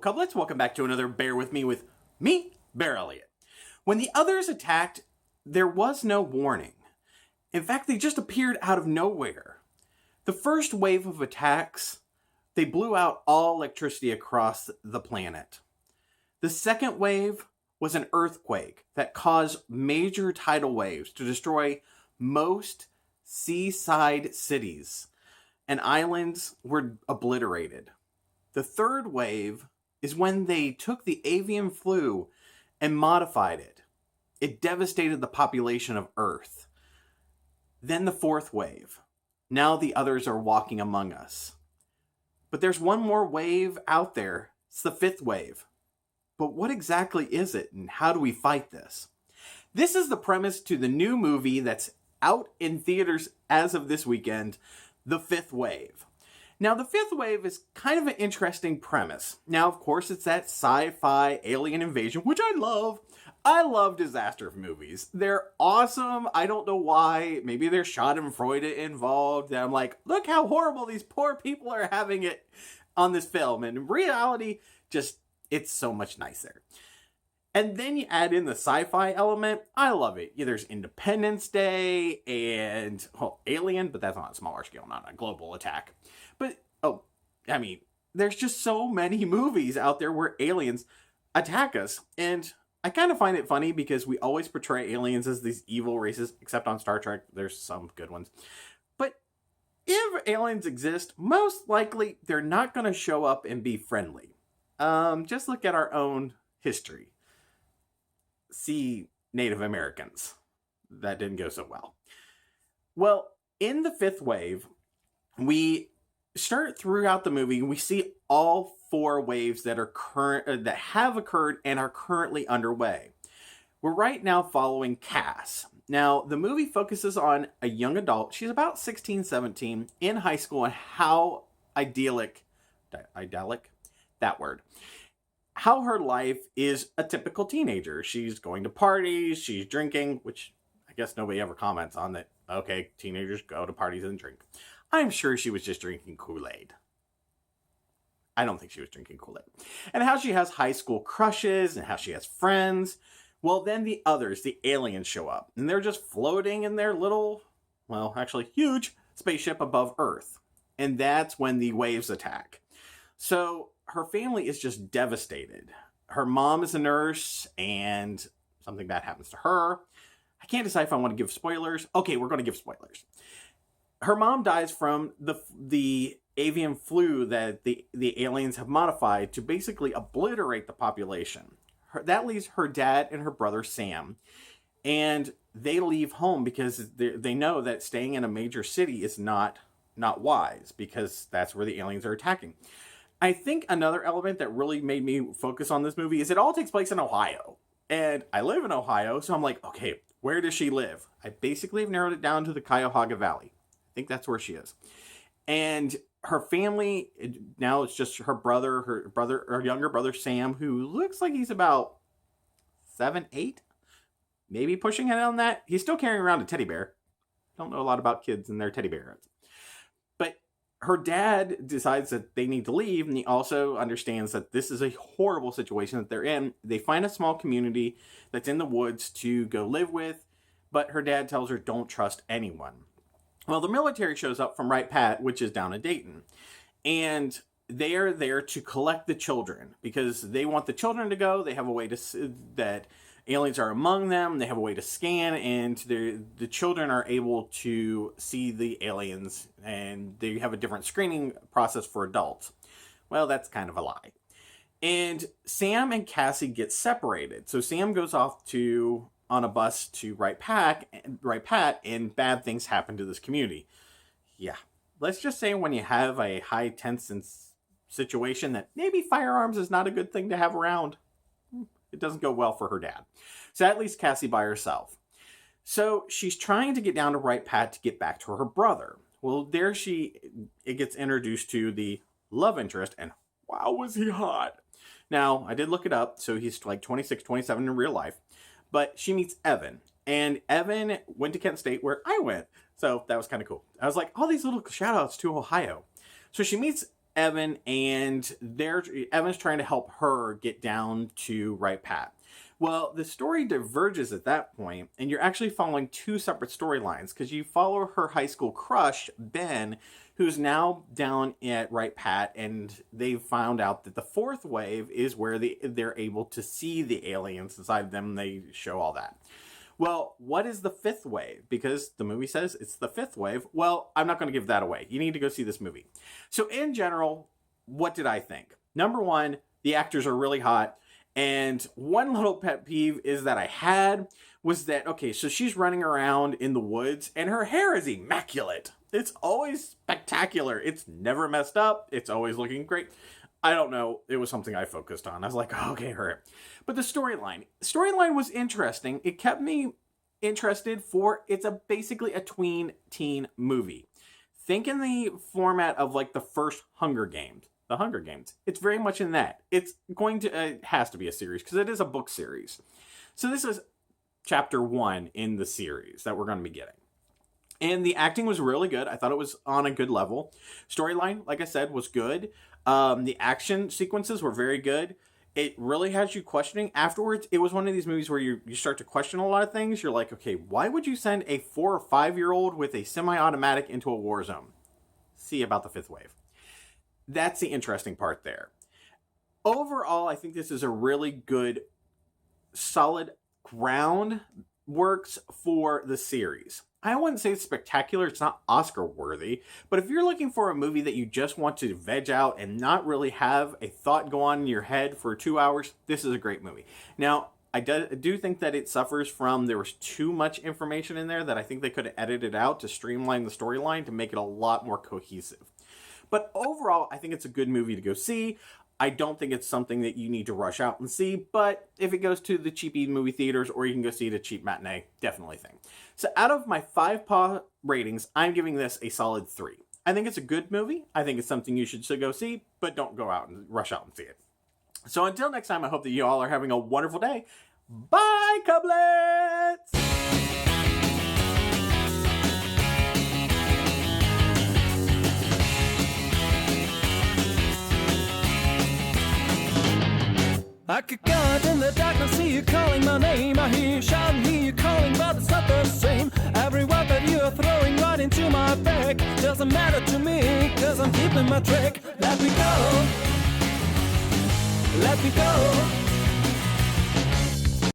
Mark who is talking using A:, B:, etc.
A: Couplets, welcome back to another Bear With Me with me, BearElliott. When the others attacked, there was no warning. In fact, they just appeared out of nowhere. The first wave of attacks, they blew out all electricity across the planet. The second wave was an earthquake that caused major tidal waves to destroy most seaside cities, and islands were obliterated. The third wave is when they took the avian flu and modified it. It devastated the population of Earth. Then the fourth wave. Now the others are walking among us. But there's one more wave out there. It's the fifth wave. But what exactly is it, and how do we fight this? This is the premise to the new movie that's out in theaters as of this weekend, The Fifth Wave. Now, the fifth wave is kind of an interesting premise. Now, of course, it's that sci-fi alien invasion, which I love. I love disaster movies. They're awesome. I don't know why. Maybe there's schadenfreude involved. And I'm like, look how horrible these poor people are having it on this film. And in reality, just, it's so much nicer. And then you add in the sci-fi element. I love it. Yeah, there's Independence Day and Alien, but that's on a smaller scale, not a global attack. But, there's just so many movies out there where aliens attack us. And I kind of find it funny because we always portray aliens as these evil races, except on Star Trek. There's some good ones. But if aliens exist, most likely they're not going to show up and be friendly. Just look at our own history. See Native Americans. That didn't go so well. Well, in the fifth wave, we start throughout the movie, we see all four waves that have occurred and are currently underway. We're right now following Cass. Now, the movie focuses on a young adult. She's about 16, 17, in high school, and how idyllic, that word, how her life is a typical teenager. She's going to parties, she's drinking, which I guess nobody ever comments on that. Okay, teenagers go to parties and drink. I'm sure she was just drinking Kool-Aid. I don't think she was drinking Kool-Aid. And how she has high school crushes and how she has friends. Well, then the others, the aliens, show up. And they're just floating in their little, huge spaceship above Earth. And that's when the waves attack. So her family is just devastated. Her mom is a nurse and something bad happens to her. I can't decide if I want to give spoilers. Okay, we're going to give spoilers. Her mom dies from the avian flu that the aliens have modified to basically obliterate the population. That leaves her dad and her brother Sam. And they leave home because they know that staying in a major city is not wise, because that's where the aliens are attacking. I think another element that really made me focus on this movie is it all takes place in Ohio. And I live in Ohio, so I'm like, okay, where does she live? I basically have narrowed it down to the Cuyahoga Valley. I think that's where she is. And her family, now it's just her younger brother Sam, who looks like he's about 7, 8, maybe pushing it on that. He's still carrying around a teddy bear. Don't know a lot about kids and their teddy bears. But her dad decides that they need to leave, and he also understands that this is a horrible situation that they're in. They find a small community that's in the woods to go live with, but her dad tells her, don't trust anyone. Well, the military shows up from Wright Pat, which is down in Dayton, and they are there to collect the children because they want the children to go. They have a way that aliens are among them. They have a way to scan, and the children are able to see the aliens, and they have a different screening process for adults. Well, that's kind of a lie. And Sam and Cassie get separated. So Sam goes off on a bus to Wright Pat, and bad things happen to this community. Yeah. Let's just say when you have a high tense situation that maybe firearms is not a good thing to have around, it doesn't go well for her dad. So that leaves Cassie by herself. So she's trying to get down to Wright Pat to get back to her brother. Well, it gets introduced to the love interest, and wow, was he hot. Now, I did look it up, so he's like 26, 27 in real life. But she meets Evan, and Evan went to Kent State where I went. So that was kind of cool. I was like, all these little shout outs to Ohio. So she meets Evan, and Evan's trying to help her get down to Right Pat. Well, the story diverges at that point, and you're actually following two separate storylines, because you follow her high school crush, Ben, who's now down at Right Pat, and they've found out that the fourth wave is where they're able to see the aliens inside of them, and they show all that. Well, what is the fifth wave? Because the movie says it's the fifth wave. Well, I'm not going to give that away. You need to go see this movie. So in general, what did I think? Number one, the actors are really hot. And one little pet peeve is that I had was that, okay, so she's running around in the woods and her hair is immaculate. It's always spectacular. It's never messed up. It's always looking great. I don't know. It was something I focused on. I was like, oh, okay, her. But the storyline was interesting. It kept me interested it's basically a tween teen movie. Think in the format of like the first Hunger Games. The Hunger Games. It's very much in that. It has to be a series because it is a book series. So this is chapter 1 in the series that we're going to be getting. And the acting was really good. I thought it was on a good level. Storyline, like I said, was good. The action sequences were very good. It really has you questioning. Afterwards, it was one of these movies where you start to question a lot of things. You're like, okay, why would you send a 4 or 5-year-old with a semi-automatic into a war zone? See about the fifth wave. That's the interesting part there. Overall, I think this is a really good, solid groundworks for the series. I wouldn't say it's spectacular. It's not Oscar worthy. But if you're looking for a movie that you just want to veg out and not really have a thought go on in your head for 2 hours, this is a great movie. Now, I do think that it suffers from there was too much information in there that I think they could have edited out to streamline the storyline to make it a lot more cohesive. But overall, I think it's a good movie to go see. I don't think it's something that you need to rush out and see, but if it goes to the cheapy movie theaters or you can go see it at a cheap matinee, definitely thing. So out of my 5 paw ratings, I'm giving this a solid 3. I think it's a good movie. I think it's something you should still go see, but don't go out and rush out and see it. So until next time, I hope that you all are having a wonderful day. Bye, Cublets!
B: I could go out in the darkness, see you calling my name. I hear you shouting, hear you calling, but it's not the same. Every word that you are throwing right into my back doesn't matter to me, cause I'm keeping my track. Let me go, let me go.